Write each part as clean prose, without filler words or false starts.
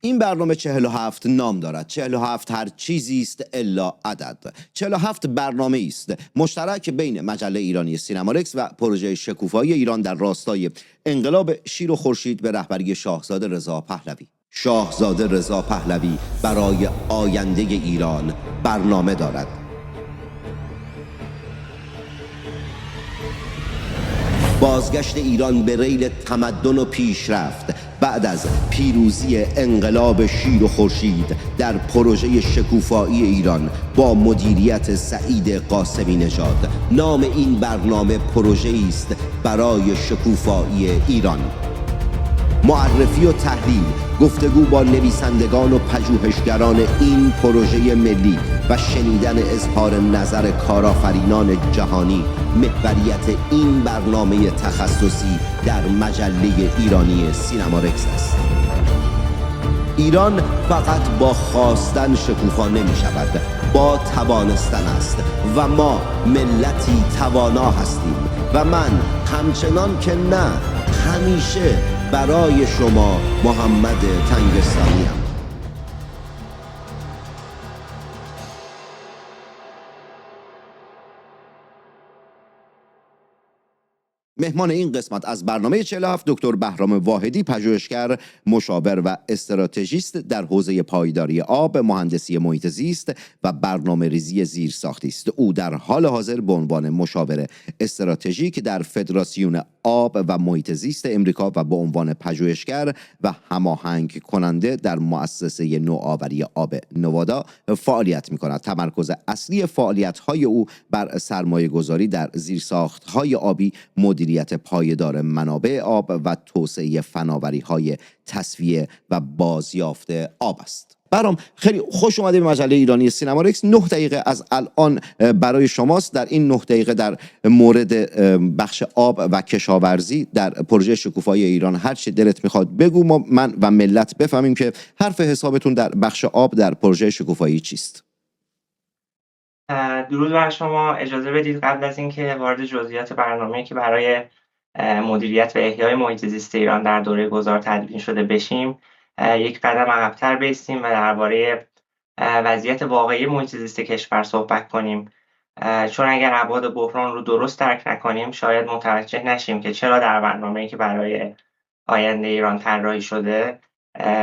این برنامه 47 نام دارد. 47 هر چیزی است الا عدد. 47 برنامه است مشترک بین مجله ایرانی سینمارکس و پروژه شکوفایی ایران در راستای انقلاب شیر و خورشید به رهبری شاهزاده رضا پهلوی. شاهزاده رضا پهلوی برای آینده ایران برنامه دارد. بازگشت ایران به ریل تمدن و پیشرفت بعد از پیروزی انقلاب شیر و خورشید در پروژه شکوفایی ایران با مدیریت سعید قاسمی نژاد. نام این برنامه پروژه است برای شکوفایی ایران. معرفی و تحلیل، گفتگو با نویسندگان و پژوهشگران این پروژه ملی و شنیدن اظهار نظر کارآفرینان جهانی محوریت این برنامه تخصصی در مجله ایرانی سینمارکس است. ایران فقط با خواستن شکوفا نمی شود، با توانستن است و ما ملتی توانا هستیم و من همچنان که نه همیشه برای شما محمد تنگستانیم. مهمان این قسمت از برنامه 47 دکتر بهرام واحدی، پژوهشگر، مشاور و استراتژیست در حوزه پایداری آب، مهندسی محیط زیست و برنامه‌ریزی زیرساختی است. او در حال حاضر به عنوان مشاور استراتژیک در فدراسیون آب و محیط زیست امریکا و به عنوان پژوهشگر و هماهنگ کننده در مؤسسه نوآوری آب نوادا فعالیت می‌کند. تمرکز اصلی فعالیت‌های او بر سرمایه‌گذاری در زیرساخت‌های آبی، مدیریت پایدار منابع آب و توسعه فناوری‌های تصفیه و بازیافت آب است. برام خیلی خوش اومدید به مجله ایرانی سینمارکس. 9 دقیقه از الان برای شماست. در این 9 دقیقه در مورد بخش آب و کشاورزی در پروژه شکوفایی ایران هر چی دلت میخواد بگو، من و ملت بفهمیم که حرف حسابتون در بخش آب در پروژه شکوفایی چیست. درود بر شما. اجازه بدید قبل از اینکه وارد جزئیات برنامه‌ای که برای مدیریت و احیای محیط زیست ایران در دوره گذار تدوین شده بشیم، یک قدم عقب‌تر بایستیم و درباره وضعیت واقعی محیط زیست کشور صحبت کنیم، چون اگر ابعاد بحران رو درست درک نکنیم شاید متوجه نشیم که چرا در برنامه‌ای که برای آینده ایران طراحی شده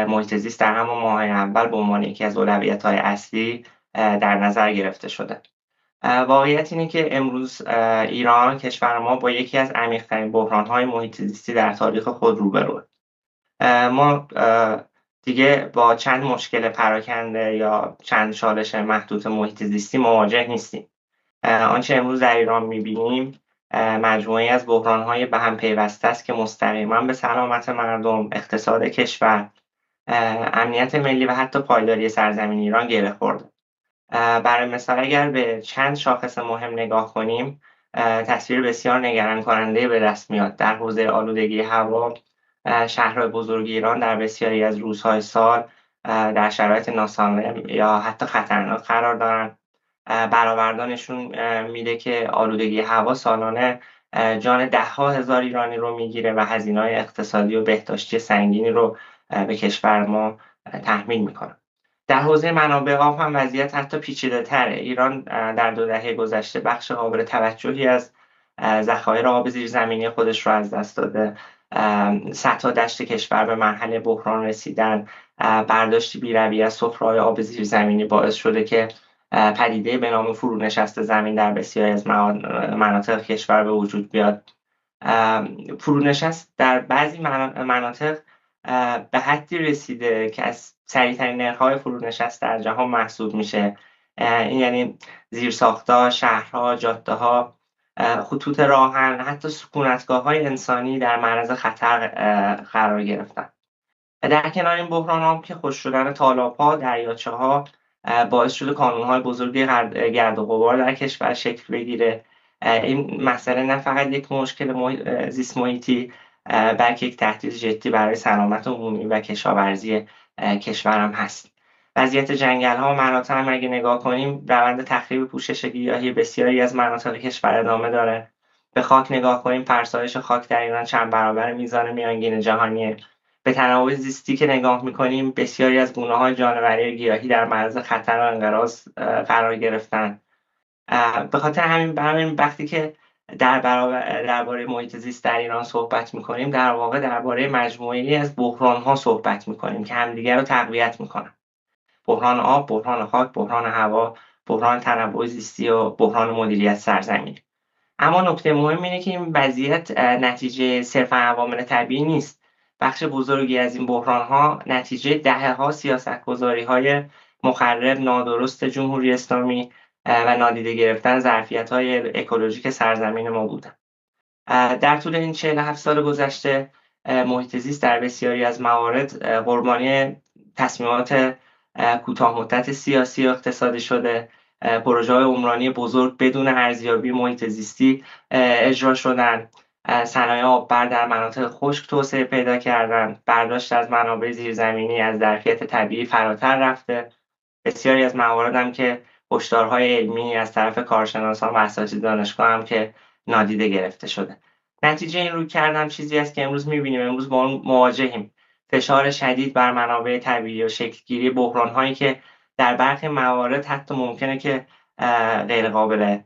محیط زیست در همون ماه‌های اول به عنوان یکی از اولویت‌های اصلی در نظر گرفته شده. واقعیت اینه که امروز ایران، کشور ما، با یکی از عمیق‌ترین بحران‌های محیط زیستی در تاریخ خود روبروه. ما دیگه با چند مشکل پراکنده یا چند چالش محدود محیط زیستی مواجه نیستیم. آنچه امروز در ایران می‌بینیم مجموعه‌ای از بحران‌های به هم پیوسته است که مستقیما به سلامت مردم، اقتصاد کشور، امنیت ملی و حتی پایداری سرزمین ایران گره خورده. برای مثال اگر به چند شاخص مهم نگاه کنیم، تصویر بسیار نگران کننده به دست میاد. در حوزه آلودگی هوا، شهرهای بزرگ ایران در بسیاری از روزهای سال در شرایط ناسالم یا حتی خطرناک قرار دارن. برآوردانشون میده که آلودگی هوا سالانه جان ده‌ها هزار ایرانی رو میگیره و هزینه‌های اقتصادی و بهداشتی سنگینی رو به کشور ما تحمیل میکنه. در حوزه منابع آب هم وضعیت حتی پیچیده‌تره. ایران در 2 دهه گذشته بخش قابل توجهی از ذخایر آب زیرزمینی خودش رو از دست داده. صدها دشت کشور به مرحله بحران رسیدن. برداشت بی‌رویه از سفره‌های آب زیرزمینی باعث شده که پدیده به نام فرونشست زمین در بسیاری از مناطق کشور به وجود بیاد. فرونشست در بعضی مناطق به حدی رسیده که از سریع‌ترین نرخ‌های فرونشست در جهان محسوب میشه. این یعنی زیرساخت‌ها، شهرها، جاده‌ها، خطوط راهن، حتی سکونتگاه‌های انسانی در معرض خطر قرار گرفتن. در کنار این بحران که خشک شدن تالاب‌ها، دریاچه‌ها باعث شده کانون‌های بزرگی گرد و غبار در کشور شکل بگیره. این مسئله نه فقط یک مشکل زیست محیطی بلکه یک تهدید جدی برای سلامت عمومی و کشاورزی کشورم هست. وضعیت جنگل‌ها و مناطق هم اگه نگاه کنیم، روند تخریب پوشش گیاهی بسیاری از مناطق کشور ادامه داره. به خاک نگاه کنیم، فرسایش خاک در ایران چند برابر میزان میانگین جهانیه. به تنوع زیستی که نگاه میکنیم بسیاری از گونه‌های جانوری گیاهی در معرض خطر و انقراض قرار گرفتن. به خاطر همین وقتی که درباره محیط زیست در ایران صحبت میکنیم در واقع درباره مجموعه‌ای از بحران‌ها صحبت میکنیم که همدیگر رو تقویت میکنن. بحران آب، بحران خاک، بحران هوا، بحران تنوع زیستی و بحران مدیریت سرزمین. اما نکته مهم اینه که این وضعیت نتیجه صرفا عوامل طبیعی نیست. بخش بزرگی از این بحران‌ها نتیجه دهه‌ها سیاست‌گذاری‌های مخرب، نادرست جمهوری اسلامی و نادیده گرفتن ظرفیت‌های اکولوژیک سرزمین ما بودند. در طول این 47 سال گذشته محیط زیست در بسیاری از موارد قربانی تصمیمات کوتاه مدت سیاسی و اقتصادی شده. پروژه‌های عمرانی بزرگ بدون ارزیابی محیط زیستی اجرا شدن. صنایع آببر در مناطق خشک توسعه پیدا کردن. برداشت از منابع زیرزمینی از ظرفیت طبیعی فراتر رفته. بسیاری از موارد هم که هشدارهای علمی از طرف کارشناسان و اساتید دانشگاه هم که نادیده گرفته شده. نتیجه این رویکرد چیزی است که امروز می‌بینیم. امروز با اون مواجهیم. فشار شدید بر منابع طبیعی و شکل‌گیری بحران‌هایی که در برخی موارد حتی ممکنه که غیر قابل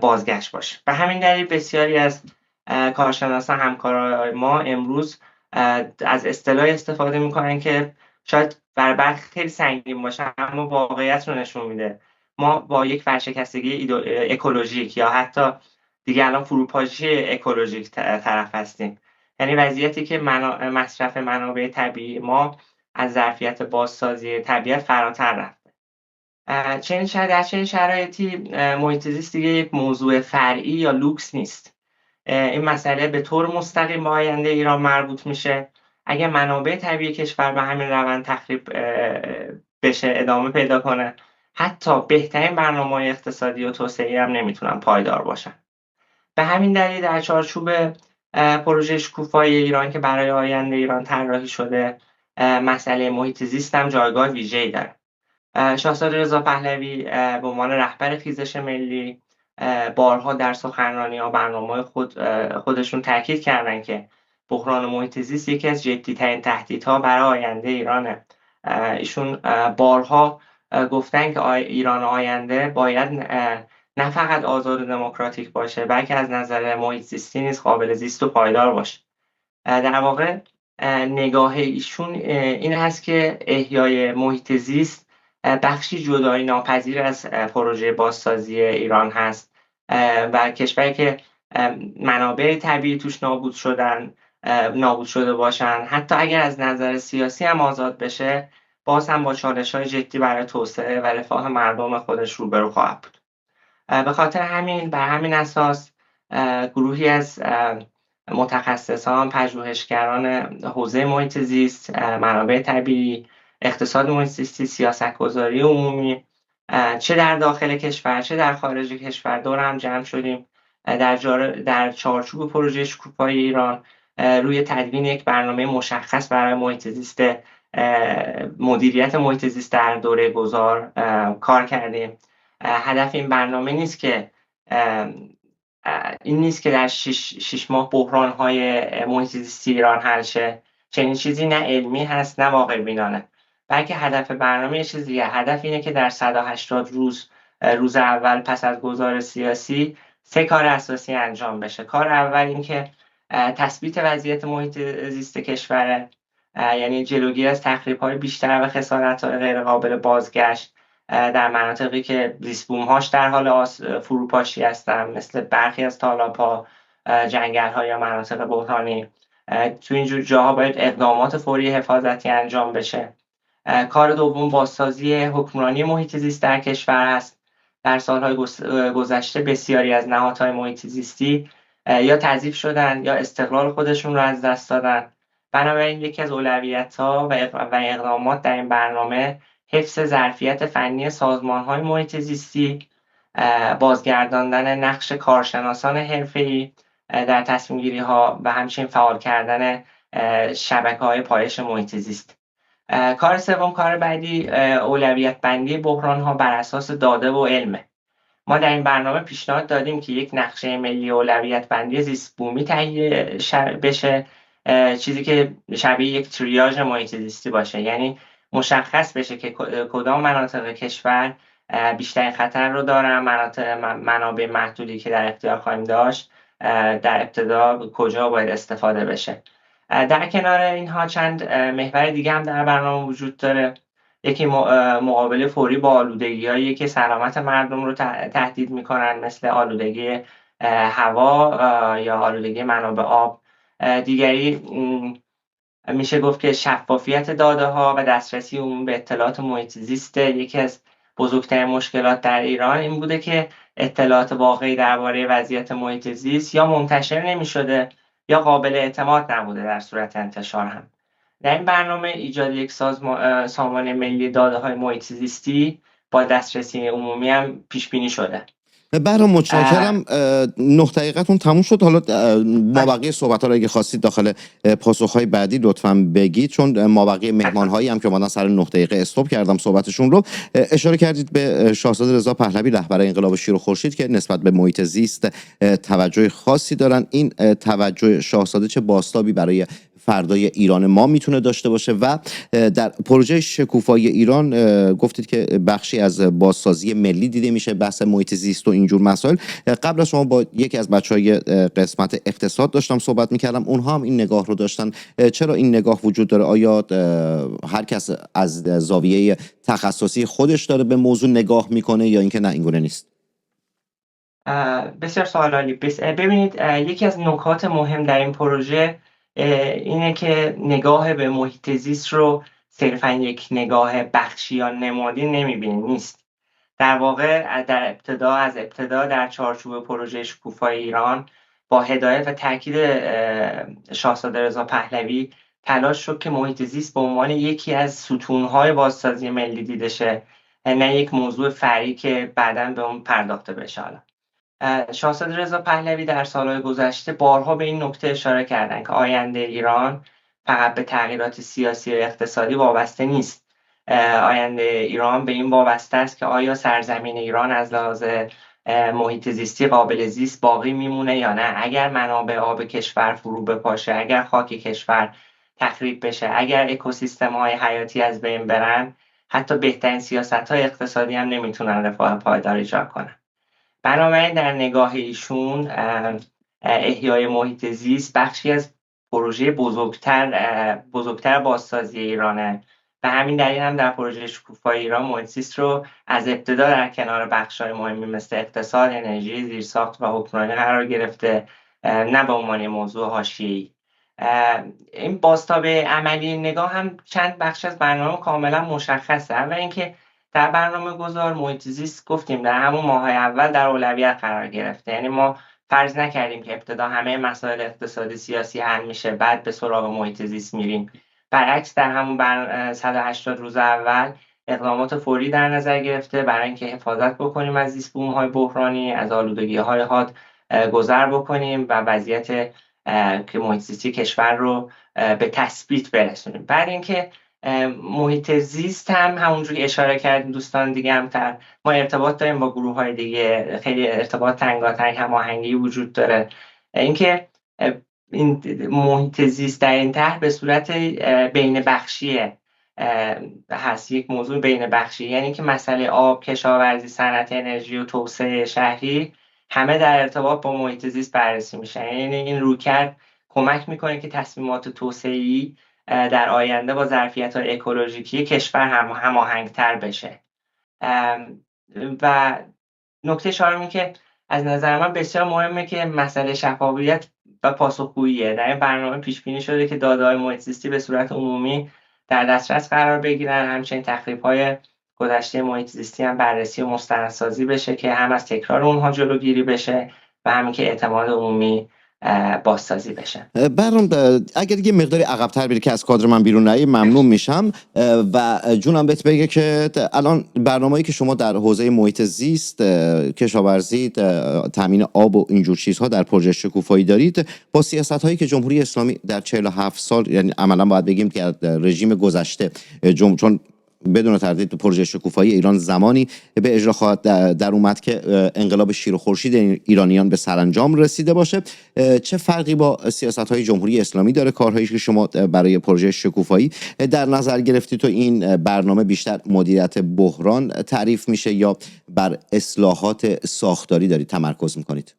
بازگشت باشه. به همین دلیل بسیاری از کارشناسان همکارای ما امروز از اصطلاحی استفاده میکنن که شاید بر برخی خیلی سنگین باشه اما واقعیت رو نشون میده. ما با یک ورشکستگی اکولوژیک یا حتی دیگه الان فروپاشی اکولوژیک طرف هستیم. یعنی وضعیتی که مصرف منابع طبیعی ما از ظرفیت بازسازی طبیعت فراتر رفته. در چنین شرایطی محیط زیست دیگه یک موضوع فرعی یا لوکس نیست. این مسئله به طور مستقیم به آینده ایران مربوط میشه. اگه منابع طبیعی کشور به همین روند تخریب بشه ادامه پیدا کنه حتی بهترین برنامه‌های اقتصادی و توسعه‌ای هم نمیتونن پایدار باشن. به همین دلیل در چارچوب پروژه شکوفایی ایران که برای آینده ایران طراحی شده مسئله محیط زیست هم جایگاه ویژه‌ای داره. شاهزاده رضا پهلوی به عنوان رهبر خیزش ملی بارها در سخنرانی‌ها برنامه‌های خودشون تاکید کردن که بحران محیط زیست یکی از جدی‌ترین تهدیدها برای آینده ایرانه. ایشون بارها گفتن که ایران آینده باید نه فقط آزاد و دموکراتیک باشه بلکه از نظر محیط زیستی نیز قابل زیست و پایدار باشه. در واقع نگاه ایشون این هست که احیای محیط زیست بخشی جدایی ناپذیر از پروژه بازسازی ایران هست و کشوری که منابع طبیعی توش نابود شده باشن حتی اگر از نظر سیاسی هم آزاد بشه باز هم با چالش‌های جدی برای توسعه و رفاه مردم خودش روبرو خواهد بود. به خاطر همین بر همین اساس گروهی از متخصصان، پژوهشگران حوزه محیط زیست، منابع طبیعی، اقتصاد محیط زیستی، سیاست‌گذاری عمومی چه در داخل کشور چه در خارج کشور دور هم جمع شدیم در چارچوب پروژه شکوفایی ایران روی تدوین یک برنامه مشخص برای محیط زیست مدیریت محیط زیست در دوره گذار کار کردیم. هدف این برنامه نیست که در 6 ماه بحران‌های محیط زیستی ایران حل شه. چنین چیزی نه علمی هست نه واقع بینانه. بلکه هدف برنامه یه چیز دیگه. هدف اینه که در 180 روز اول پس از گذار سیاسی 3 کار اساسی انجام بشه. کار اول این که تثبیت وضعیت محیط زیست کشور، یعنی جلوگیری از تخریب‌های بیشتر و خسارت‌های غیر قابل بازگشت در مناطقی که زیست‌بوم‌هاش در حال فروپاشی هستن مثل برخی از تالاب‌ها، جنگل‌ها یا مناطق بحرانی. تو اینجور جاها باید اقدامات فوری حفاظتی انجام بشه. کار دوم بازسازی حکمرانی محیط زیست در کشور است. در سال‌های گذشته بسیاری از نهادهای محیط زیستی یا تضعیف شدن یا استقلال خودشون رو از دست دادن. بنابراین یکی از اولویت‌ها و اقدامات در این برنامه حفظ ظرفیت فنی سازمان‌های محیط زیستی، بازگرداندن نقش کارشناسان حرفه‌ای در تصمیم‌گیری‌ها و همچنین فعال کردن شبکه‌های پایش محیط زیست. کار سوم، کار بعدی اولویت بندی بحران‌ها بر اساس داده و علمه. ما در این برنامه پیشنهاد دادیم که یک نقشه ملی اولویت بندی زیست بومی تهیه بشه چیزی که شبیه یک تریاژ محیط زیستی باشه، یعنی مشخص بشه که کدام مناطق کشور بیشترین خطر رو دارن، منابع محدودی که در اختیار خواهیم داشت در ابتدا کجا باید استفاده بشه. در کنار اینها چند محور دیگه هم در برنامه وجود داره. یکی مقابله فوری با آلودگی‌هایی که سلامت مردم رو تهدید میکنن، مثل آلودگی هوا یا آلودگی منابع آب. دیگری میشه گفت که شفافیت داده ها و دسترسی عمومی به اطلاعات محیط زیست. یکی از بزرگترین مشکلات در ایران این بوده که اطلاعات واقعی درباره وضعیت محیط زیست یا منتشر نمی‌شده یا قابل اعتماد نبوده در صورت انتشار هم. در این برنامه ایجاد یک سامان ملی داده‌های محیط زیستی با دسترسی عمومی هم پیش بینی شده. بهرام متشکرم. 9 دقیقتون تموم شد. حالا مابقی صحبت‌ها رو اگه خواستید داخل پاسخ‌های بعدی لطفاً بگید، چون مابقی مهمان‌هایی هم که اومدن سر 9 دقیقه استاپ کردم صحبتشون رو. اشاره کردید به شاهزاده رضا پهلوی رهبر انقلاب شیر و خورشید که نسبت به محیط زیست توجه خاصی دارن. این توجه شاهزاده چه بازتابی برای فردای ایران ما میتونه داشته باشه؟ و در پروژه شکوفایی ایران گفتید که بخشی از بازسازی ملی دیده میشه، بحث محیط زیست و اینجور مسائل. قبل از شما با یکی از بچهای قسمت اقتصاد داشتم صحبت میکردم، اونها هم این نگاه رو داشتن. چرا این نگاه وجود داره؟ آیا هر کس از زاویه تخصصی خودش داره به موضوع نگاه میکنه یا اینکه نه اینگونه نیست؟ بسیار سوال عالی. ببینید، یکی از نکات مهم در این پروژه اینه که نگاه به محیط زیست رو صرفا یک نگاه بخشی یا نمادین نمیبینیم، نیست. در واقع از ابتدا در چارچوب پروژه شکوفایی ایران با هدایت و تاکید شاهزاده رضا پهلوی تلاش شد که محیط زیست به عنوان یکی از ستونهای بازسازی ملی دیده شه، نه یک موضوع فرعی که بعداً به اون پرداخته بشه. شاهزاده رضا پهلوی در سالهای گذشته بارها به این نکته اشاره کردند که آینده ایران فقط به تغییرات سیاسی و اقتصادی وابسته نیست. آینده ایران به این وابسته است که آیا سرزمین ایران از لحاظ محیط زیستی قابل زیست باقی میمونه یا نه. اگر منابع آب کشور فرو بپاشه، اگر خاک کشور تخریب بشه، اگر اکوسیستم‌های حیاتی از بین برن، حتی بهترین سیاست‌های اقتصادی هم نمیتونن رفاه پایدار ایجاد کنن. بنابراین در نگاه ایشون احیای محیط زیست بخشی از پروژه بزرگتر بازسازی ایرانه و همین دلیل هم در پروژه شکوفایی ایران محیط زیست رو از ابتدا در کنار بخش‌های مهمی مثل اقتصاد، انرژی، زیرساخت و حکمرانی قرار گرفته، نه به عنوان موضوع حاشیه‌ای. این بازتاب عملی نگاه هم چند بخش از برنامه کاملا مشخصه. اول اینکه در برنامه گذار محیط زیست گفتیم در همون ماه‌های اول در اولویت قرار گرفته، یعنی ما فرض نکردیم که ابتدا همه مسائل اقتصادی سیاسی حل میشه بعد به سراغ محیط زیست میریم. برعکس در همون 180 روز اول اقدامات فوری در نظر گرفته برای اینکه حفاظت بکنیم از زیست بوم‌های بحرانی، از آلودگی‌های حاد گذر بکنیم و وضعیت که محیط زیستی کشور رو به تثبیت برسونیم. بعد اینکه محیط زیست هم همونجوری که اشاره کردیم دوستان دیگه هم ما ارتباط داریم با گروه‌های دیگه، خیلی ارتباط تنگاتنگ، هماهنگی وجود داره. اینکه این محیط زیست در این طرح به صورت بین بخشیه هست، یک موضوع بین بخشی، یعنی که مسئله آب، کشاورزی، صنعت انرژی و توسعه شهری همه در ارتباط با محیط زیست بررسی میشن. یعنی این رویکرد کمک میکنه که تصمیمات توسعه‌ای در آینده با ظرفیت‌های اکولوژیکی کشور هماهنگ‌تر بشه. و نکته چهارمی که از نظر من بسیار مهمه که مسئله شفافیت و پاسخگوییه. در این برنامه پیش بینی شده که داده‌های محیط زیستی به صورت عمومی در دسترس قرار بگیرن، همچنین تخریب‌های گذشته محیط زیستی هم بررسی و مستندسازی بشه که هم از تکرار اونها جلوگیری بشه و همین که اعتماد عمومی بازسازی بشه. برام اگر دیگه مقداری عقب‌تر بری که از کادر من بیرون نری ممنون میشم و جونم بهت بگه که الان برنامه‌ای که شما در حوزه محیط زیست، کشاورزی، تامین آب و اینجور چیزها در پروژه شکوفایی دارید با سیاست‌هایی که جمهوری اسلامی در 47 سال، یعنی عملاً باید بگیم که رژیم گذشته چون بدون تردید پروژه شکوفایی ایران زمانی به اجرا خواهد در اومد که انقلاب شیر و خورشید ایرانیان به سرانجام رسیده باشه. چه فرقی با سیاست‌های جمهوری اسلامی داره کارهایی که شما برای پروژه شکوفایی در نظر گرفتید؟ تو این برنامه بیشتر مدیریت بحران تعریف میشه یا بر اصلاحات ساختاری دارید تمرکز میکنید؟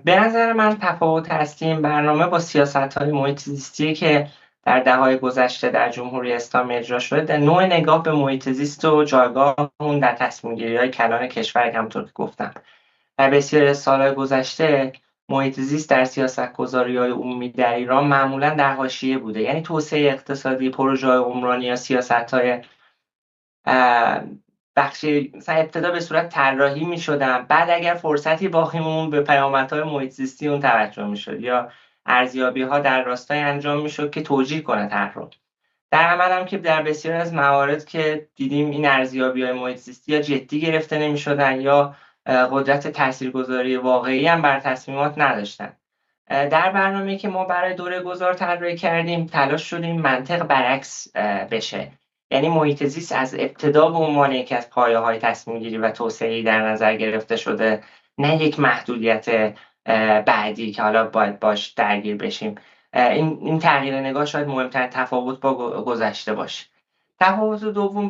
به نظر من تفاوت اصلی این برنامه با سیاست‌های محیط زیستی که در دهه‌های گذشته در جمهوری اسلامی اجرا شده، در نوع نگاه به محیط زیست و جایگاه اون در تصمیم‌گیری‌های کلان کشور، همونطور که گفتم. در بسیاری از سال‌های گذشته محیط زیست در سیاست‌گذاری‌های عمومی در ایران معمولاً در حاشیه بوده. یعنی توسعه اقتصادی، پروژه‌های عمرانی یا سیاست‌های بخشی مثلا ابتدا به صورت طراحی می‌شدن، بعد اگر فرصتی باقی موند به پیامدهای محیط زیستی اون توجه می‌شد یا ارزیابی‌ها در راستای انجام می‌شد که توجیه کنه طرح رو. در عمل هم که در بسیاری از موارد که دیدیم این ارزیابی‌های محیط زیستی یا جدی گرفته نمی‌شدن یا قدرت تاثیرگذاری واقعی هم بر تصمیمات نداشتن. در برنامه‌ای که ما برای دوره گذار طراحی کردیم تلاش شدیم منطق برعکس بشه. یعنی محیط زیست از ابتدا به عنوان یکی از پایه‌های تصمیم‌گیری و توسعه‌ای در نظر گرفته شده، نه یک محدودیت بعدی که حالا باید باش درگیر بشیم. این تغییر نگاه شاید مهمترین تفاوت با گذشته باشه. تفاوت دوم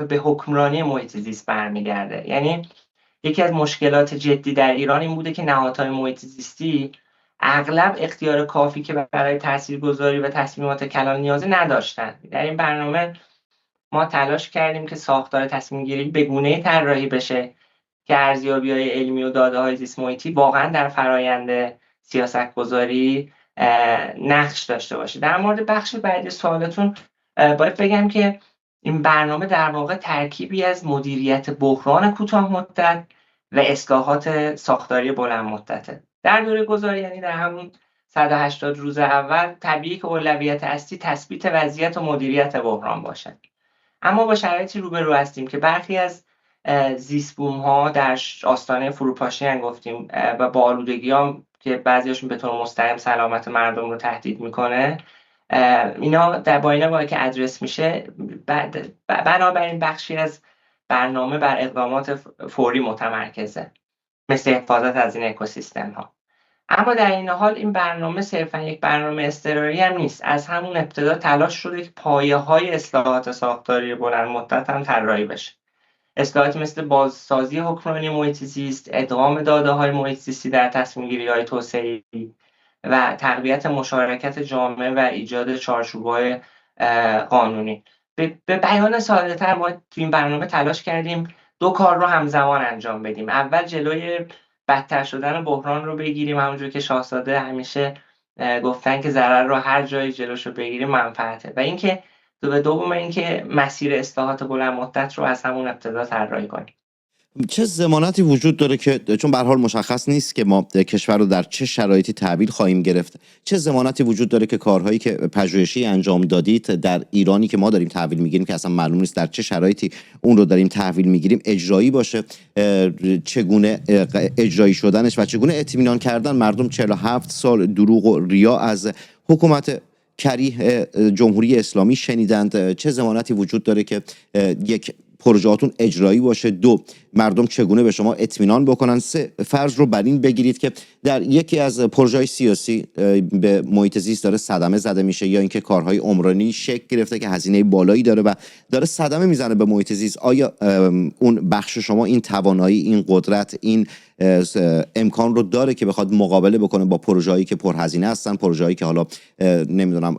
به حکمرانی محیط زیست برمیگرده. یعنی یکی از مشکلات جدی در ایران این بوده که نهادهای محیط زیستی اغلب اختیار کافی که برای تاثیرگذاری و تصمیمات کلان نیازی نداشتن. در این برنامه ما تلاش کردیم که ساختار تصمیم گیری به گونه‌ای طراحی بشه که ارزیابی‌های علمی و داده‌های زیست محیطی واقعا در فرآیند سیاست‌گذاری نقش داشته باشه. در مورد بخش بعدی سوالتون باید بگم که این برنامه در واقع ترکیبی از مدیریت بحران کوتاه مدت و اصلاحات ساختاری بلند مدته. در دوره گذاری، یعنی در همون 180 روز اول، طبیعی که اولویت اصلی تثبیت وضعیت و مدیریت بحران باشد. اما با شرایطی روبرو هستیم که برخی از زیست بوم‌ها در آستانه فروپاشی گفتیم و با آلودگی‌ها که بعضی‌هاشون به طور مستقیم سلامت مردم رو تهدید میکنه، اینا با اینا باید که ادرس میشه. بنابراین بخشی از برنامه بر اقدامات فوری متمرکزه، مثل حفاظت از این اکوسیستم ها. اما در این حال این برنامه صرفا یک برنامه اضطراری هم نیست. از همون ابتدا تلاش شده که پایه‌های اصلاحات ساختاری بلند مدت هم طراحی بشه. اصلاحاتی مثل بازسازی حکمرانی محیط زیست، ادغام داده‌های محیط زیستی در تصمیم‌گیری‌های توسعه‌ای و تقویت مشارکت جامعه و ایجاد چارچوب‌های قانونی. به بیان ساده‌تر ما تو این برنامه تلاش کردیم دو کار رو همزمان انجام بدیم. اول جلوی بدتر شدن بحران رو بگیریم، همونجور که شاهزاده همیشه گفتن که ضرر رو هر جایی جلوش رو بگیریم منفعته، و اینکه دوم اینکه مسیر اصلاحات بلند مدت رو از همون ابتدا طراحی کنیم. چه ضمانتی وجود داره که چون به هر حال مشخص نیست که ما کشور رو در چه شرایطی تحویل خواهیم گرفت، چه ضمانتی وجود داره که کارهایی که پژوهشی انجام دادید در ایرانی که ما داریم تحویل میگیریم که اصلا معلوم نیست در چه شرایطی اون رو داریم تحویل میگیریم اجرایی باشه؟ چگونه اجرایی شدنش و چگونه اطمینان کردن مردم 47 سال دروغ و ریا از حکومت کریه جمهوری اسلامی شنیدند؟ چه ضمانتی وجود داره که یک پروژهاتون اجرایی باشه؟ دو، مردم چگونه به شما اطمینان بکنن؟ سه، فرض رو بر این بگیرید که در یکی از پروژه‌های سیاسی به محیط زیست داره صدمه زده میشه یا اینکه کارهای عمرانی شکل گرفته که هزینه بالایی داره و داره صدمه میزنه به محیط زیست، آیا اون بخش شما این توانایی، این قدرت، این امکان رو داره که بخواد مقابله بکنه با پروژه‌هایی که پرهزینه هستن، پروژه‌هایی که حالا نمیدونم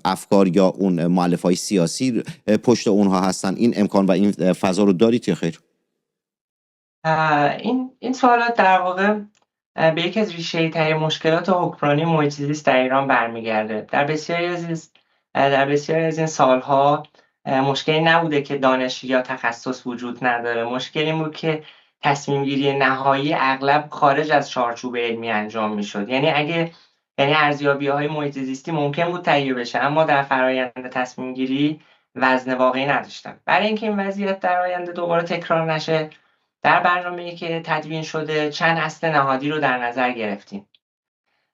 افکار یا اون مؤلفه‌های سیاسی پشت اونها هستن؟ این امکان و این فضا رو دارید یا خیر؟ این سوالات در واقع به یکی از ریشه‌ای‌ترین مشکلات حکمرانی محیط زیست در ایران برمیگرده. در بسیاری از این سالها مشکلی نبوده که دانش یا تخصص وجود نداره. مشکل این بود که تصمیم گیری نهایی اغلب خارج از چارچوب علمی انجام میشد. یعنی ارزیابی‌های محیط زیستی ممکن بود تهیه بشه، اما در فرآیند تصمیم گیری وزن واقعی نداشتن. برای اینکه این وضعیت در آینده دوباره تکرار نشه، در برنامه‌ای که تدوین شده چند اصل نهادی رو در نظر گرفتیم.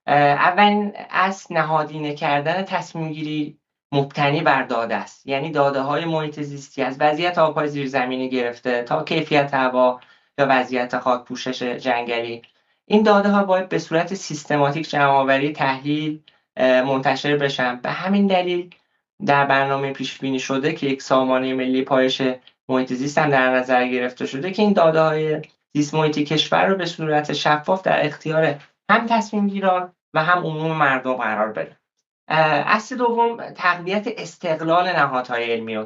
اولین اصل نهادینه کردن تصمیم گیری مبتنی بر داده است. یعنی داده های محیط زیستی از وضعیت آبهای زیرزمینی گرفته تا کیفیت هوا یا وضعیت خاک پوشش جنگلی، این داده ها باید به صورت سیستماتیک جمع‌آوری، تحلیل، منتشر بشن. به همین دلیل در برنامه پیش بینی شده که یک سامانه ملی پایش محیط زیست هم در نظر گرفته شده که این داده های زیست محیطی کشور رو به صورت شفاف در اختیار هم تصمیم گیران و هم عموم مردم قرار بده. اصل دوم تقویت استقلال نهادهای علمی و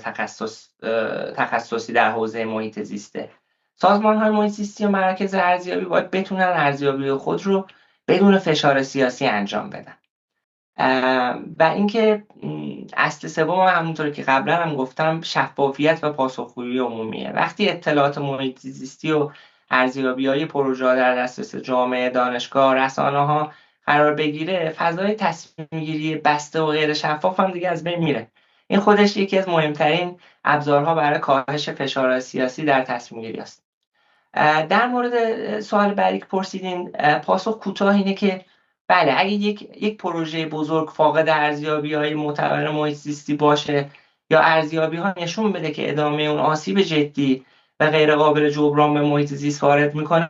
تخصصی در حوزه محیط زیسته. سازمان‌های محیط زیستی و مراکز ارزیابی باید بتونن ارزیابی خود رو بدون فشار سیاسی انجام بدن. و اینکه اصل سوم همونطور که قبلا هم گفتم شفافیت و پاسخگویی عمومیه. وقتی اطلاعات محیط زیستی و ارزیابی‌های پروژه‌ها در دسترس جامعه، دانشگاه، رسانه‌ها قرار بگیره، فضای تصمیم‌گیری بسته و غیر شفاف هم دیگه از بین میره. این خودش یکی از مهمترین ابزارها برای کاهش فشار سیاسی در تصمیم‌گیری است. در مورد سوال بعدی که پرسیدین، پاسخ کوتاه اینه که بله، اگه یک پروژه بزرگ فاقد ارزیابی‌های معتبر محیط زیستی باشه یا ارزیابی‌ها نشون بده که ادامه اون آسیب جدی و غیر قابل جبران به محیط زیست وارد میکنه،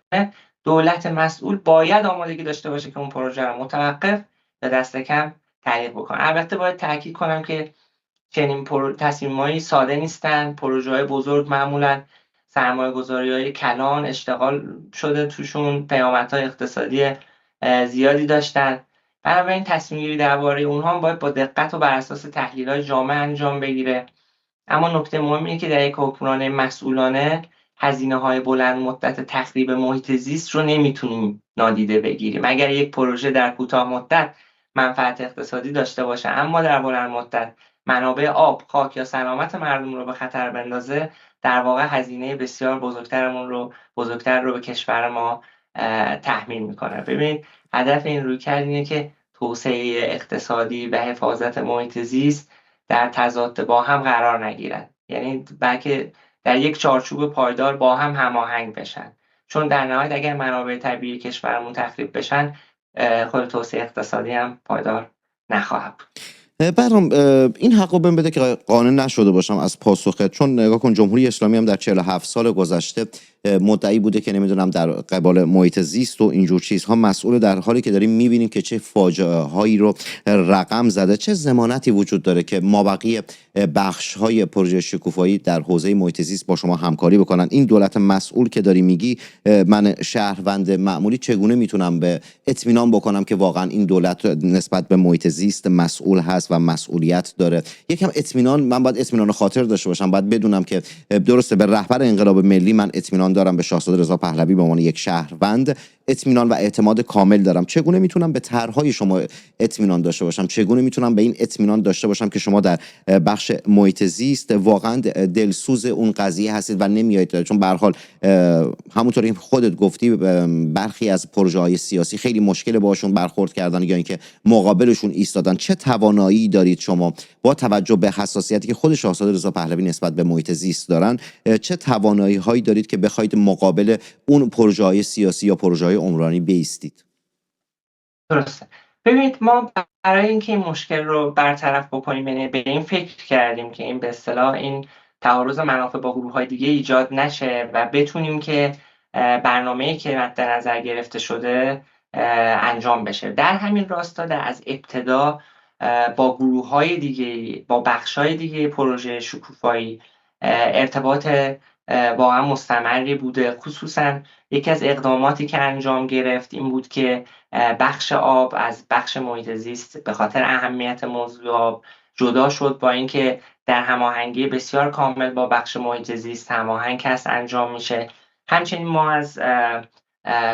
دولت مسئول باید آمادگی داشته باشه که اون پروژه رو متوقف یا دست کم تعلیق بکنه. البته باید تاکید کنم که چنین تصمیم‌هایی ساده نیستن. پروژه‌های بزرگ معمولاً سرمایه‌گذاری‌های کلان اشتغال شده توشون، پیامدهای اقتصادی زیادی داشتن. بنابراین تصمیم‌گیری درباره اونها هم باید با دقت و بر اساس تحلیل‌های جامع انجام بگیره. اما نکته مهم اینه که در یک حکمرانی مسئولانه هزینه‌های بلند مدت تخریب محیط زیست رو نمیتونیم نادیده بگیریم. اگر یک پروژه در کوتاه مدت منفعت اقتصادی داشته باشه اما در بلند مدت منابع آب، خاک یا سلامت مردم رو به خطر بندازه، در واقع هزینه بسیار بزرگتر رو به کشور ما تحمیل میکنه. ببینید، هدف این رویکرد اینه که توسعه اقتصادی و حفاظت محیط زیست در تضاد با هم قرار نگیرن، یعنی بلکه در یک چارچوب پایدار با هم هماهنگ بشن. چون در نهایت اگر منابع طبیعی کشورمون تخریب بشن، خود توسعه اقتصادی هم پایدار نخواهد بود. برام این حقو بهم بده که قانع نشده باشم از پاسخت، چون نگاه کن جمهوری اسلامی هم در 47 سال گذشته مدعی بوده که نمیدونم در قبال محیط زیست و اینجور چیزها مسئول، در حالی که داریم میبینیم که چه فاجعه هایی رو رقم زده. چه ضمانتی وجود داره که مابقی بخش های پروژه شکوفایی در حوزه محیط زیست با شما همکاری بکنن؟ این دولت مسئول که داری میگی، من شهروند معمولی چگونه میتونم به اطمینان بکنم که واقعا این دولت نسبت به محیط زیست مسئول هست و مسئولیت داره؟ یکم اطمینان، من باید اطمینان خاطر داشته باشم، باید بدونم که درسته به رهبر انقلاب ملی من اطمینان دارم، به شاهزاده رضا پهلوی به عنوان یک شهروند اطمینان و اعتماد کامل دارم. چگونه میتونم به طرحهای شما اطمینان داشته باشم؟ چگونه میتونم به این اطمینان داشته باشم که شما در بخش محیط زیست واقعا دلسوز اون قضیه هستید و نمیایید؟ چون به هر حال همونطوری خودت گفتی برخی از پروژه‌های سیاسی خیلی مشکل باشون برخورد کردن یا اینکه مقابلشون ایستادن. چه توانایی دارید شما با توجه به حساسیتی که خود شاهزاده رضا پهلوی نسبت به محیط زیست دارن، چه توانایی هایی دارید که بخواید مقابل اون پروژه‌های سیاسی یا پروژه‌های عمرانی بایستید؟ درسته. ببینید، ما برای اینکه این مشکل رو برطرف بکنیم، یعنی به این فکر کردیم که این به اصطلاح این تعارض منافع با گروه‌های دیگه ایجاد نشه و بتونیم که برنامه‌ای که مد نظر گرفته شده انجام بشه. در همین راستا از ابتدا با گروه‌های دیگه، با بخش‌های دیگه پروژه شکوفایی ارتباط واقعا مستمری بوده. خصوصا یکی از اقداماتی که انجام گرفت این بود که بخش آب از بخش محیط زیست به خاطر اهمیت موضوع آب جدا شد، با اینکه در هماهنگی بسیار کامل با بخش محیط زیست هماهنگ هست انجام میشه. همچنین ما از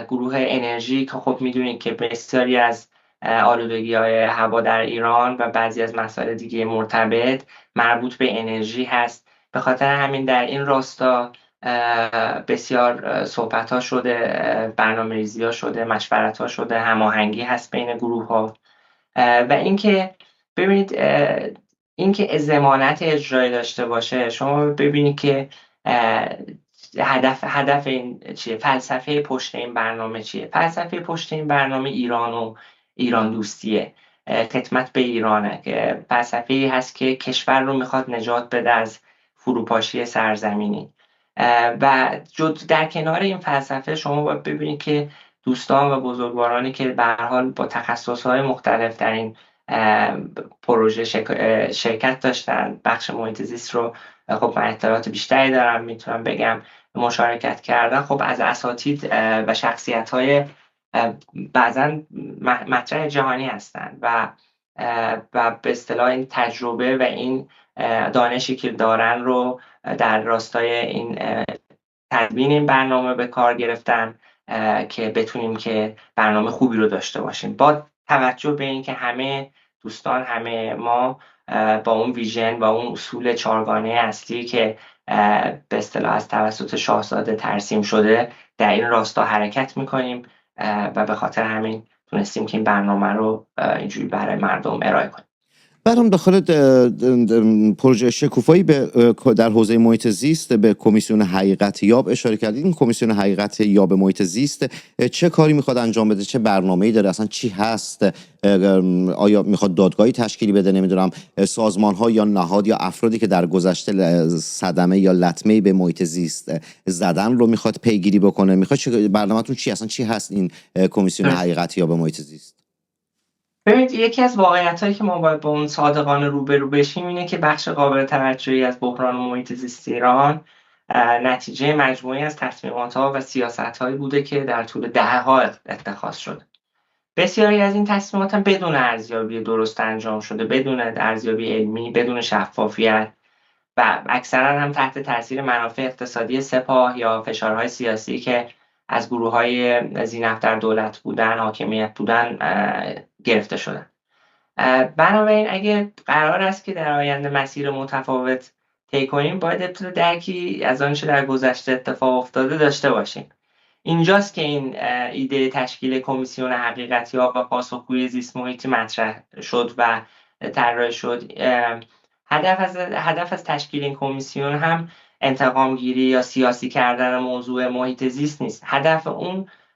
گروه انرژی که خب میدونید که بسیاری از آلودگی‌های هوا در ایران و بعضی از مسائل دیگه مرتبط مربوط به انرژی هست، به خاطر همین در این راستا بسیار صحبت‌ها شده، برنامه‌ریزی‌ها شده، مشورت‌ها شده، هماهنگی هست بین گروه‌ها. و اینکه ببینید، اینکه ضمانت اجرایی داشته باشه، شما ببینید که هدف این چیه؟ فلسفه پشت این برنامه چیه؟ فلسفه پشت این برنامه ایران و ایران دوستیه. خدمت به ایرانه که فلسفه‌ای هست که کشور رو میخواد نجات بده از فروپاشی سرزمینی. و در کنار این فلسفه شما باید ببینید که دوستان و بزرگوارانی که به هر حال با تخصص‌های مختلف در این پروژه شرکت داشتن، بخش محیط زیست رو خب من اطلاعات بیشتری دارم میتونم بگم مشارکت کردن، خب از اساتید و شخصیت‌های بعضا مطرح جهانی هستند و به اصطلاح این تجربه و این دانشی که دارن رو در راستای این تدوین این برنامه به کار گرفتن که بتونیم که برنامه خوبی رو داشته باشیم، با توجه به اینکه همه دوستان، همه ما با اون ویژن، با اون اصول چهارگانه اصلی که به اصطلاح از توسط شاهزاده ترسیم شده در این راستا حرکت میکنیم و به خاطر همین تونستیم که این برنامه رو اینجوری برای مردم ارائه کنیم. برام داخل پروژه شکوفایی در حوزه محیط زیست به کمیسیون حقیقت یاب اشاره کردید. این کمیسیون حقیقت یاب محیط زیست چه کاری میخواد انجام بده؟ چه برنامه‌ای داره؟ اصلا چی هست؟ آیا میخواد دادگاهی تشکیلی بده؟ نمیدونم سازمان‌ها یا نهاد یا افرادی که در گذشته صدمه یا لطمه‌ای به محیط زیست زدن رو میخواد پیگیری بکنه؟ میخواد برنامه‌تون چی اصلا چی هست این کمیسیون حقیقت یاب محیط زیست؟ ببینید یکی از واقعیت‌هایی که ما باید با اون صادقانه روبرو بشیم اینه که بخش قابل توجهی از بحران محیط زیست ایران نتیجه مجموعی از تصمیمات‌ها و سیاست‌هایی بوده که در طول دهه‌ها اتخاذ شده. بسیاری از این تصمیمات هم بدون ارزیابی درست انجام شده، بدون ارزیابی علمی، بدون شفافیت و اکثرا هم تحت تاثیر منافع اقتصادی سپاه یا فشارهای سیاسی که از گروه‌های ذی‌نفع دولت بودن، حاکمیت بودن گرفته شدن. بنابراین اگه قرار است که در آینده مسیر متفاوت طی کنیم، باید ابتدا درکی از آنچه در گذشته اتفاق افتاده داشته باشیم. اینجاست که این ایده تشکیل کمیسیون حقیقت‌یاب و پاسخگوی زیست محیطی مطرح شد و طراحی شد. هدف از تشکیل این کمیسیون هم انتقام گیری یا سیاسی کردن موضوع محیط زیست نیست.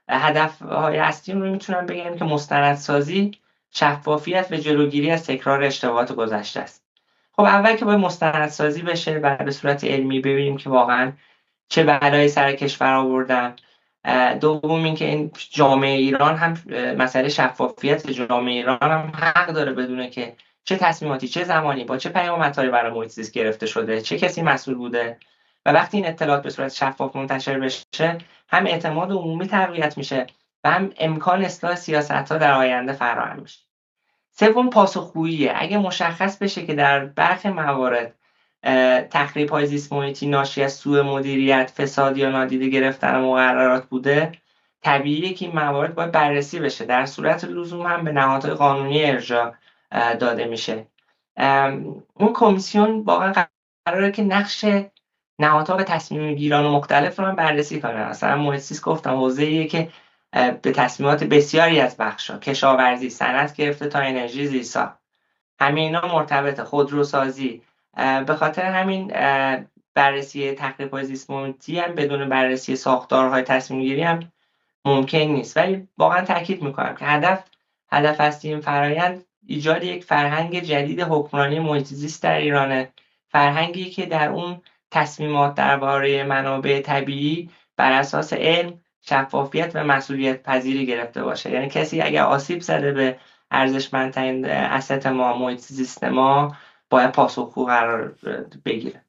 هدف‌های اصلی رو میتونم بگم که مستندسازی، شفافیت و جلوگیری از تکرار اشتباهات گذشته است. خب اول که باید مستندسازی بشه و به صورت علمی ببینیم که واقعا چه بلایی سر کشور آوردن. دوم اینکه این جامعه ایران هم مسئله شفافیت جامعه ایران هم حق داره بدونه که چه تصمیماتی چه زمانی با چه پیامدهایی برای محیط زیست گرفته شده، چه کسی مسئول بوده و وقتی این اطلاعات به صورت شفاف منتشر بشه هم اعتماد عمومی تقویت میشه و هم امکان اصلاح سیاست‌ها در آینده فراهم میشه. سوم پاسخگوییه. اگه مشخص بشه که در برخی موارد تخریب‌های زیست محیطی ناشی از سوء مدیریت، فساد یا نادیده گرفتن مقررات بوده، طبیعیه که این موارد باید بررسی بشه. در صورت لزوم هم به نهادهای قانونی ارجاع داده میشه. اون کمیسیون واقعا قراره که نقش نهادها و تصمیم گیران مختلف رو هم بررسی کنه. مثلا محیط زیست گفتم حوزه‌ایه که به تصمیمات بسیاری از بخش‌ها، کشاورزی، صنعت گرفته تا انرژی زیرساخت، همه اینا مرتبطه، خودروسازی. به خاطر همین بررسی تخریب‌های زیست محیطی هم بدون بررسی ساختارهای تصمیم گیری هم ممکن نیست. ولی واقعا تاکید میکنم که هدف اصلی این فرآیند ایجاد یک فرهنگ جدید حکمرانی محیط زیست در ایرانه، فرهنگی که در اون تصمیمات درباره منابع طبیعی بر اساس علم، شفافیت و مسئولیت پذیری گرفته باشه. یعنی کسی اگر آسیب زده به ارزشمندترین اسست ما، محیط زیست ما، باید پاسخگو قرار بگیره.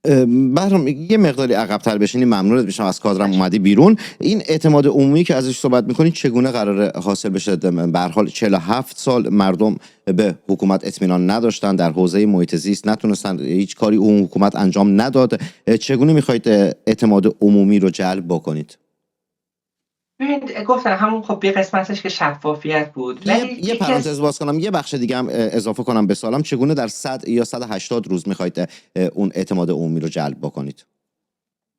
بهرام یه مقداری عقب‌تر بشینی ممنونت میشم، از کادرم اومدی بیرون. این اعتماد عمومی که ازش صحبت میکنید چگونه قراره حاصل بشه؟ به هر حال 47 سال مردم به حکومت اطمینان نداشتن، در حوزه محیط زیست نتونستن هیچ کاری اون حکومت انجام نداد. چگونه میخواید اعتماد عمومی رو جلب بکنید؟ ببینید گفتم همون خب یه قسمتش که شفافیت بود. یه پرانتز باز کنم، یه بخش دیگه هم اضافه کنم به سالم. چگونه در 100 یا 180 روز میخواید اون اعتماد عمومی رو جلب بکنید؟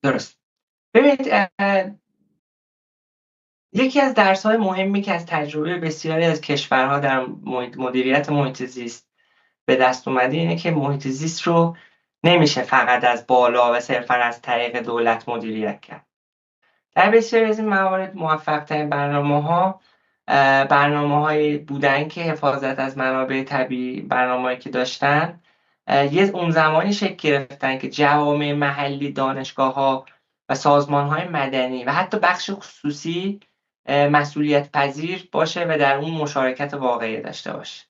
درست. ببینید یکی از درس‌های مهمی که از تجربه بسیاری از کشورها در مدیریت محیط زیست به دست اومده اینه که محیط زیست رو نمیشه فقط از بالا و صرفاً از طریق دولت مدیریت کرد. در بسیاری از این موارد موفق‌ترین برنامه‌ها برنامه‌هایی بودن که حفاظت از منابع طبیعی، برنامه‌هایی که داشتن اون زمانی شکل گرفتن که جوامع محلی، دانشگاه‌ها و سازمان‌های مدنی و حتی بخش خصوصی مسئولیت پذیر باشه و در اون مشارکت واقعی داشته باشه.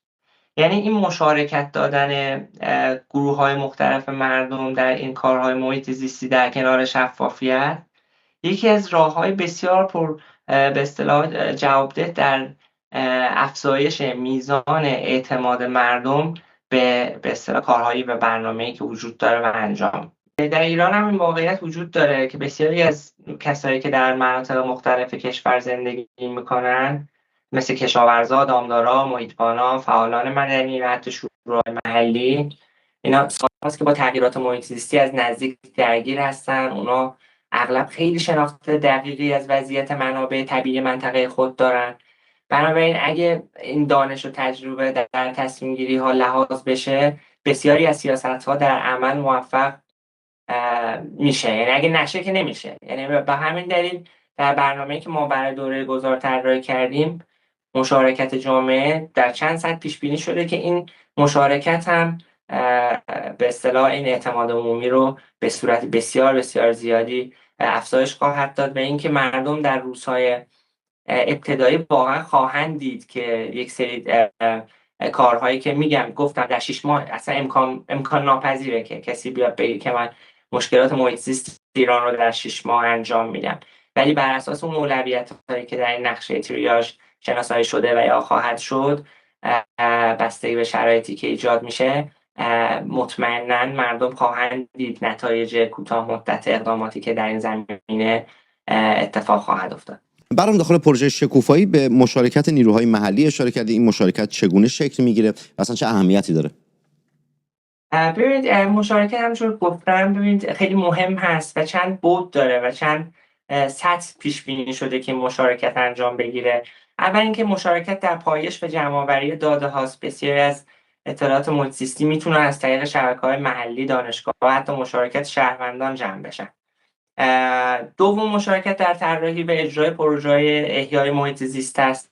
یعنی این مشارکت دادن گروه‌های مختلف مردم در این کارهای محیط زیستی در کنار شفافیت یکی از راه‌های بسیار به اصطلاح جوابده در افزایش میزان اعتماد مردم به اصطلاح کارهایی و برنامه‌ای که وجود داره و انجام. در ایران هم این واقعیت وجود داره که بسیاری از کسایی که در مناطق مختلف کشور زندگی میکنن مثل کشاورزا، دامدارا، محیطبانا، فعالان مدنی و حتی شورای محلی، اینا هست که با تغییرات محیط زیستی از نزدیک درگیر هستن. اونا اغلب خیلی شناخت دقیقی از وضعیت منابع طبیعی منطقه خود دارن. بنابراین اگه این دانش و تجربه در تصمیم گیری ها لحاظ بشه، بسیاری از سیاست ها در عمل موفق میشه. یعنی اگه نشه که نمیشه. یعنی به همین دلیل در برنامه‌ای که ما برای دوره گذار طراحی کردیم، مشارکت جامعه در چند سطح پیش بینی شده که این مشارکت هم به اصطلاح این اعتماد عمومی رو به صورت بسیار بسیار زیادی افزایش خواهد داد و اینکه مردم در روزهای ابتدایی واقعا خواهند دید که یک سری کارهایی که گفتم در 6 ماه اصلا امکان ناپذیره که کسی بیاد بگه که من مشکلات محیط زیست ایران رو در 6 ماه انجام میدم، ولی بر اساس اون اولویت‌هایی که در این نقشه تریاژ شناسایی شده و یا خواهد شد بستگی به شرایطی که ایجاد میشه، مطمئناً مردم خواهند دید نتایج کوتاه مدت اقداماتی که در این زمینه اتفاق خواهد افتاد. برام داخل پروژه شکوفایی به مشارکت نیروهای محلی اشاره کردی. این مشارکت چگونه شکل میگیره و اصلا چه اهمیتی داره؟ ببینید مشارکت همونجور گفتم ببینید خیلی مهم هست و چند بعد داره و چند سطح پیش بینی شده که مشارکت انجام بگیره. اول اینکه مشارکت در پایش و جمع‌آوری داده هاست. بسیاری از اطلاعات محیط زیستی میتونه از طریق شبکه‌های محلی، دانشگاه و حتی مشارکت شهروندان جمع بشن. دوم، مشارکت در طراحی و اجرای پروژه‌های احیای محیط زیست است.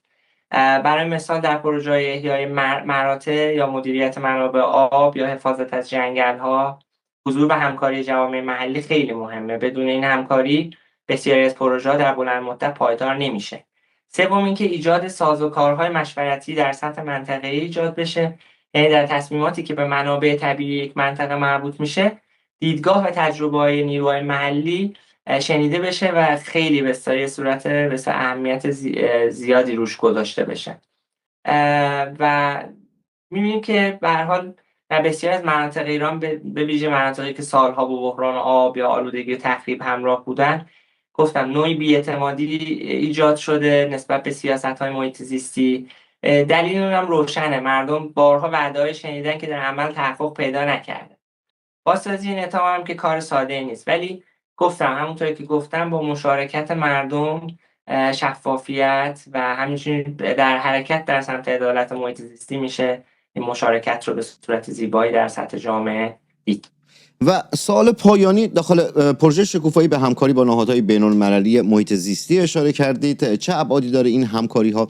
برای مثال در پروژه احیای مراتع یا مدیریت منابع آب یا حفاظت از جنگل‌ها، حضور و همکاری جوامع محلی خیلی مهمه. بدون این همکاری بسیاری از پروژه‌ها در بلند مدت پایدار نمیشه. سوم، اینکه ایجاد سازوکارهای مشورتی در سطح منطقه‌ای ایجاد بشه. یعنی در تصمیماتی که به منابع طبیعی یک منطقه مربوط میشه، دیدگاه و تجربه‌های نیروهای محلی شنیده بشه و خیلی به صورت اهمیت زیادی روش گذاشته بشه. و می‌بینیم که به هر حال در بسیاری از مناطق ایران به ویژه مناطقی که سالها با بحران آب یا آلودگی و تخریب همراه بودن، گفتم نوعی بی‌اعتمادی ایجاد شده نسبت به سیاست‌های محیط زیستی. دلیل اون هم روشنه. مردم بارها وعده‌ای شنیدن که در عمل تحقق پیدا نکرده. بازسازی این اعتماد هم که کار ساده‌ای نیست، ولی گفتم همونطوری که گفتم با مشارکت مردم، شفافیت و همچنین در حرکت در سمت عدالت محیط زیستی میشه این مشارکت رو به صورت زیبایی در سطح جامعه دید. و سوال پایانی داخل پروژه شکوفایی به همکاری با نهادهای بین‌المللی محیط زیستی اشاره کردید. چه ابعادی داره این همکاری ها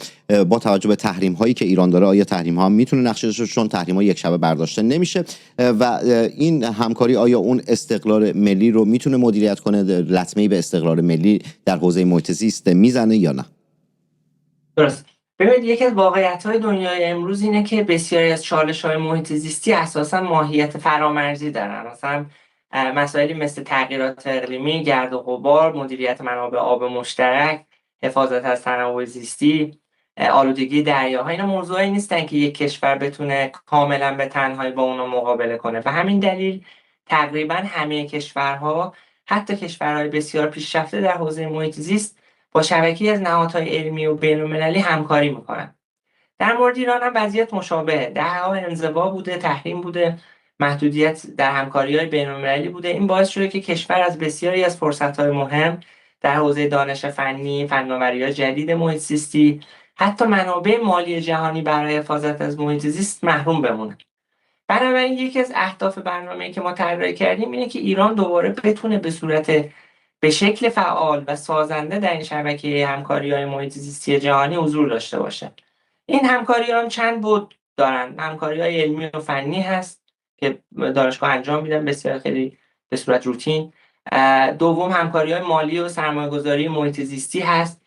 با توجه به تحریم هایی که ایران داره؟ آیا تحریم ها هم میتونه نقش داشته چون تحریم ها یک شبه برداشته نمیشه و این همکاری آیا اون استقلال ملی رو میتونه مدیریت کنه؟ لطمه‌ای به استقلال ملی در حوزه محیط زیست میزنه یا نه؟ درست. ببینید یکی از واقعیت‌های دنیای امروز اینه که بسیاری از چالش‌های محیط زیستی اساساً ماهیت فرامرزی دارن. مثلا مسائلی مثل تغییرات اقلیمی، گرد و غبار، مدیریت منابع آب مشترک، حفاظت از تنوع زیستی، آلودگی دریاها، اینا موضوعی نیستن که یک کشور بتونه کاملا به تنهایی با اونا مقابله کنه. و همین دلیل تقریبا همه کشورها، حتی کشورهای بسیار پیشرفته در حوزه محیط زیست، با شبکه‌ای از نهادهای علمی و بین‌المللی همکاری میکنن. در مورد ایران هم وضعیت مشابهه. دهه‌ها انزوا بوده، تحریم بوده، محدودیت در همکاری‌های بین‌المللی بوده. این باعث شده که کشور از بسیاری از فرصت‌های مهم در حوزه دانش فنی، فناوری‌های جدید محیط زیستی، حتی منابع مالی جهانی برای حفاظت از محیط زیست محروم بمونه. بنابراین یکی از اهداف برنامه‌ای که ما طراحی کردیم اینه که ایران دوباره بتونه به صورت به شکل فعال و سازنده در این شبکه همکاری‌های محیط زیستی جهانی حضور داشته باشه. این همکاری‌ها چند بود دارن. همکاری‌های علمی و فنی هست که دانشگاه انجام میدن بسیار خیلی به صورت روتین. دوم همکاری‌های مالی و سرمایه‌گذاری محیط زیستی هست.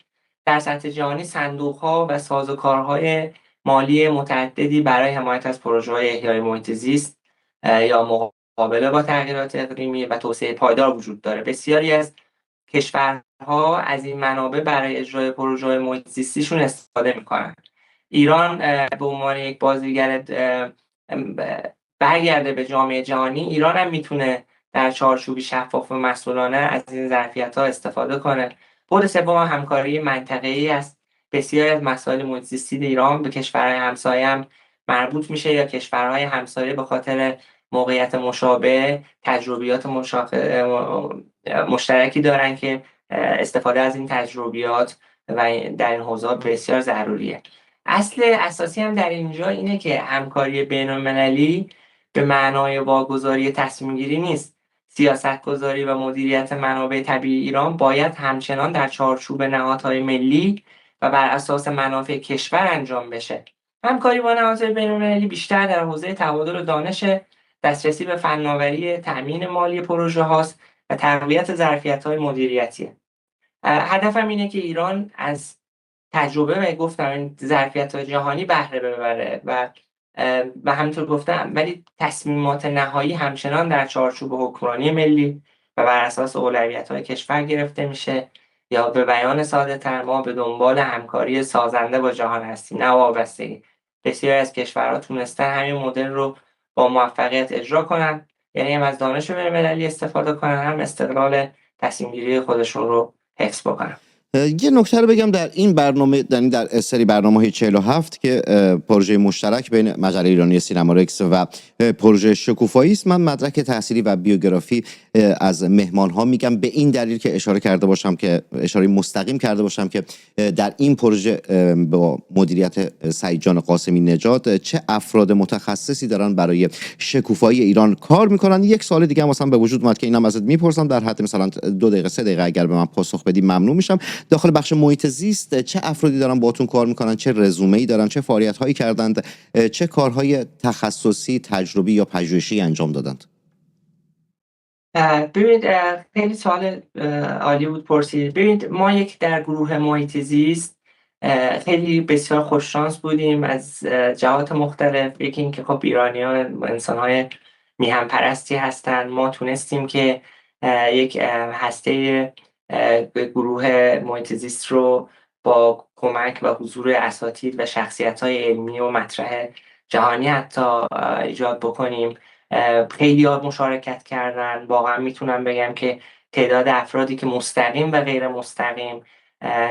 در سطح جهانی صندوق‌ها و سازوکارهای مالی متعددی برای حمایت از پروژه‌های احیای محیط زیست یا مقابله با تغییرات اقلیمی و توسعه پایدار وجود داره. بسیاری از کشورها از این منابع برای اجرای پروژه‌های محیط زیستیشون استفاده می‌کنن. ایران به عنوان یک بازیگر برگرده به جامعه جهانی، ایران هم میتونه در چارچوبی شفاف و مسئولانه از این ظرفیت‌ها استفاده کنه. بود سوم همکاری منطقه‌ای است. بسیاری از مسائل محیط زیستی ایران به کشورهای همسایه هم مربوط میشه یا کشورهای همسایه به خاطر موقعیت مشابه تجربیات مشترکی دارن که استفاده از این تجربیات و در این حوزه بسیار ضروریه. اصل اساسی هم در اینجا اینه که همکاری بین‌المللی به معنای واگذاری تصمیم گیری نیست. سیاست‌گذاری و مدیریت منابع طبیعی ایران باید همچنان در چارچوب نهادهای ملی و بر اساس منافع کشور انجام بشه. همکاری با نهادهای بین‌المللی بیشتر در حوزه تبادل دانش، دسترسی به فناوری، تأمین مالی پروژه هاست و تقویت ظرفیت‌های مدیریتیه. هدفم اینه که ایران از تجربه و گفتم این ظرفیت‌های جهانی بهره ببره و همینطور گفتم ولی تصمیمات نهایی همچنان در چارچوب حکمرانی ملی و بر اساس اولویت‌های کشور گرفته میشه. یا به بیان ساده‌تر ما به دنبال همکاری سازنده با جهان هستیم، نه وابستگی. بسیاری از کشورها تونستن همین مدل رو با موفقیت اجرا کنن، یعنی هم از دانش بین‌المللی استفاده کنن، هم استقلال تصمیم‌گیری خودشون رو حفظ بکنن. یه نکته رو بگم در این برنامه، در سری برنامه‌های 47 که پروژه مشترک بین مجله ایرانی سینمارکس و پروژه شکوفایی است، من مدرک تحصیلی و بیوگرافی از مهمان‌ها میگم به این دلیل که اشاره مستقیم کرده باشم که در این پروژه با مدیریت سعید جان قاسمی نژاد چه افراد متخصصی دارن برای شکوفایی ایران کار میکنن. یک سوال دیگه هم مثلا به وجود اومد که اینم ازت میپرسم، در حد مثلا 2 دقیقه 3 دقیقه اگر به من پاسخ بدی ممنون میشم. داخل بخش محیط زیست چه افرادی دارن باهاتون کار میکنن، چه رزومه‌ای دارن، چه فعالیت‌هایی کردند، چه کارهای تخصصی، تجربی یا پژوهشی انجام دادند؟ ببینید خیلی سوال عالی بود پرسید. ببینید ما در گروه محیط زیست خیلی بسیار خوششانس بودیم از جهات مختلف. یکی این که خب ایرانیان انسان‌های میهن پرستی هستن. ما تونستیم که یک هسته گروه محیط زیست رو با کمک و حضور اساتید و شخصیت‌های علمی و مطرح جهانی حتی ایجاد بکنیم. خیلی ها مشارکت کردن. واقعا میتونم بگم که تعداد افرادی که مستقیم و غیر مستقیم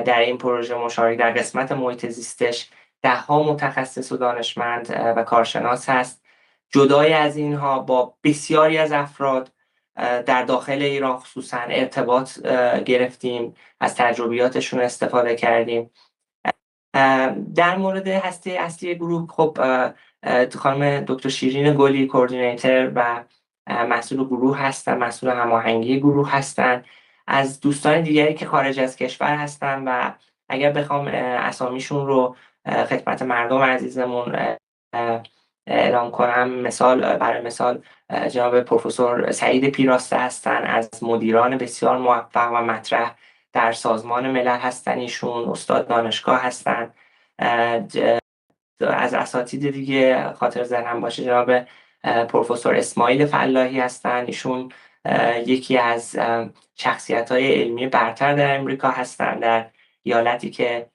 در این پروژه مشارک در قسمت محیط زیستش 10 متخصص و دانشمند و کارشناس هست. جدای از اینها با بسیاری از افراد در داخل ایران خصوصا ارتباط گرفتیم، از تجربیاتشون استفاده کردیم. در مورد هسته اصلی گروه خب خانم دکتر شیرین گلی کوردینیتور و مسئول گروه هستن، مسئول هماهنگی گروه هستن. از دوستان دیگری که خارج از کشور هستن و اگر بخوام اسامیشون رو خدمت مردم عزیزمون اعلام کنم، برای مثال جناب پروفسور سعید پیراسته هستن، از مدیران بسیار موفق و مطرح در سازمان ملل هستن. ایشون استاد دانشگاه هستن. از اساتید دیگه خاطر ذهنم باشه جناب پروفسور اسماعیل فلاحی هستن. ایشون یکی از شخصیت‌های علمی برتر در امریکا هستن، در ایالتی که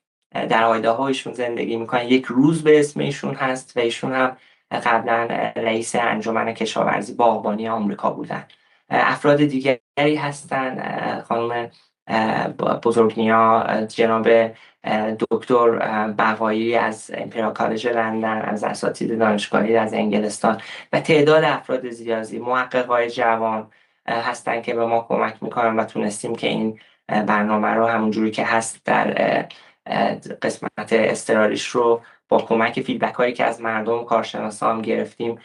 در آیداهو ایشون زندگی میکنن. یک روز به اسم ایشون هست و ایشون هم قبلا رئیس انجمن کشاورزی باغبانی آمریکا بودن. افراد دیگری هستن، خانم بزرگنیا جناب دکتر بقایی از امپریال کالج لندن، از اساتید دانشگاهی از انگلستان و تعداد افراد زیادی محققای جوان هستن که به ما کمک میکنن و تونستیم که این برنامه رو همونجوری که هست در قسمت اضطراریش رو با کمک فیدبک هایی که از مردم کارشناسان گرفتیم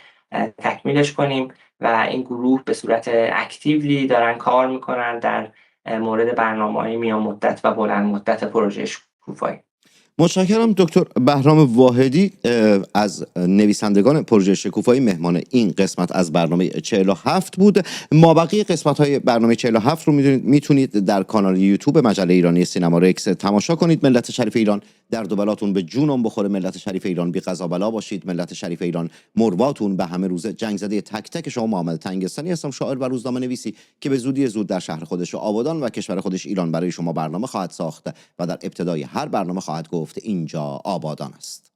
تکمیلش کنیم و این گروه به صورت اکتیولی دارن کار میکنن در مورد برنامه‌های میان مدت و بلند مدت پروژه شکوفایی. متشکرم دکتر بهرام واحدی از نویسندگان پروژه شکوفایی مهمان این قسمت از برنامه 47 بود. مابقی قسمت های برنامه 47 رو میتونید در کانال یوتیوب مجله ایرانی سینما رکس تماشا کنید. ملت شریف ایران در دو بلاتون به جونم بخوره، ملت شریف ایران بی قضا بلا باشید، ملت شریف ایران مرواتون به همه روز جنگ زده. تک تک شما محمد تنگستانی هستم، شاعر و روزنامه نویسی که به زودی زود در شهر خودش آبادان و کشور خودش ایران برای شما برنامه خواهد ساخت و در ابتدای هر برنامه خواهد گفت اینجا آبادان است.